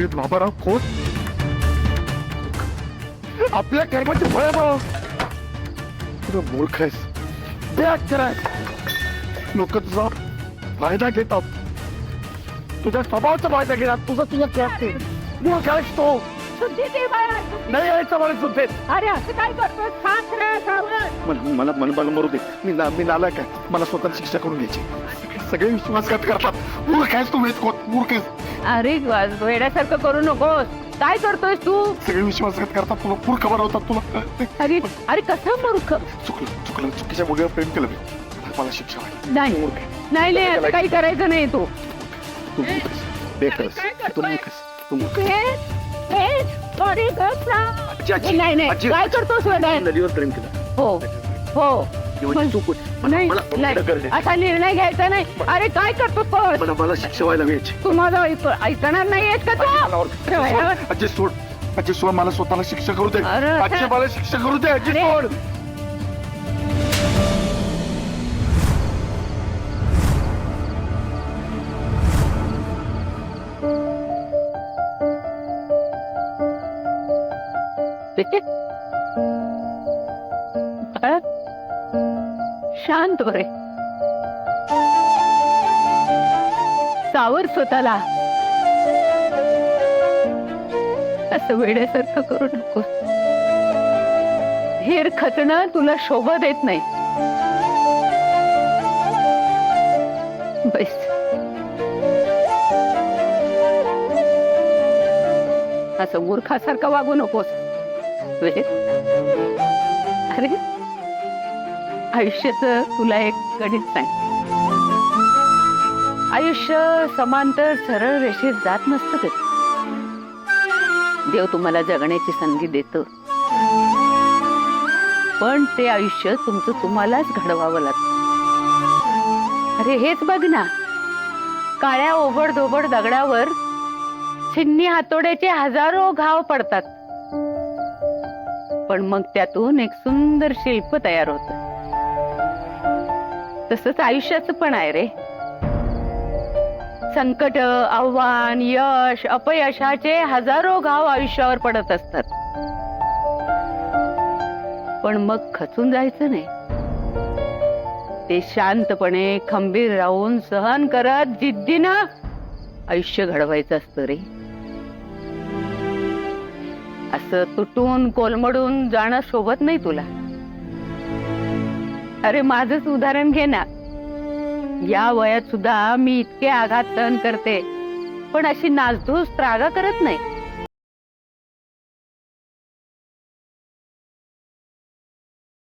बाबाराव खोत आपल्या कर्माची फळ बघ. तुझं मूर्ख आहेस, बेअक्षर आहेस. लोक तुझा फायदा घेतात, तुझ्या स्वभावाचा फायदा घेतात. तुझं करते मूर्ख आहेस तो. नाही यायचं मला सुद्धे. अरे असं काय करतोय? मला मला मरू दे. मी नालायक आहे. मला स्वतः शिक्षा करून घ्यायची. सगळे विश्वासघात करतात. मूर्ख आहेस तू. मूर्ख आहेस. अरे वेड्यासारखं करू नकोस. काय करतोय तू? सगळे विश्वासघात करतात. तुला मूर्ख बनवतात. तुला अरे अरे कसं मूर्ख? चुकलं चुकीच्या मुलीवर प्रेम केलं मी. मला शिक्षा व्हायची. नाही मूर्ख आहे. नाही असं काही करायचं नाही तू. तू मूर्ख आहेस. बेकारस. तू मूर्ख आहेस. तू मूर्ख आहेस. नाही नाही काय करतोस वेड्या? नदीवर प्रेम केलं. हो हो चूक नाही असा निर्णय घ्यायचा नाही. अरे काय करतो पण? मला शिक्षा व्हायला मिळायची. तू माझं ऐकणार नाहीयेस का तू? अजय सोड. अजय सोड. मला स्वतःला शिक्षा करू दे. अरे, अजय मला शिक्षा करू दे. अजय अरे. सोड. शांत बरे. सावर स्वतःला. असं वेड्यासारखं करू नको. हेर खचणं तुला शोभा देत नाही. बस असं मूर्खासारखं वागू नकोस. अरे आयुष्याचं तुला एक गणित सांग. आयुष्य समांतर सरळ रेषेत जात नसतं कधी. देव तुम्हाला जगण्याची संधी देतो, पण ते आयुष्य तुमचं तुम्हालाच घडवावं लागतं. अरे हेच बघ ना, काळ्या ओबड धोबड दगडावर छिन्नी हातोड्याचे हजारो घाव पडतात, पण मग त्यातून एक सुंदर शिल्प तयार होतं. तसंच आयुष्याचं पण आहे रे. संकट, आव्हान, यश, अपयशाचे हजारो घाव आयुष्यावर पडत असतात, पण मग खचून जायचं नाही. ते शांतपणे खंबीर राहून सहन करत जिद्दीनं आयुष्य घडवायचं असतं रे. असं तुटून कोलमडून जाणं शोभत नाही तुला. अरे माझंच उदाहरण घे ना. या वयात सुद्धा मी इतके आघात सहन करते, पण अशी नासधूस त्रागा करत नाही.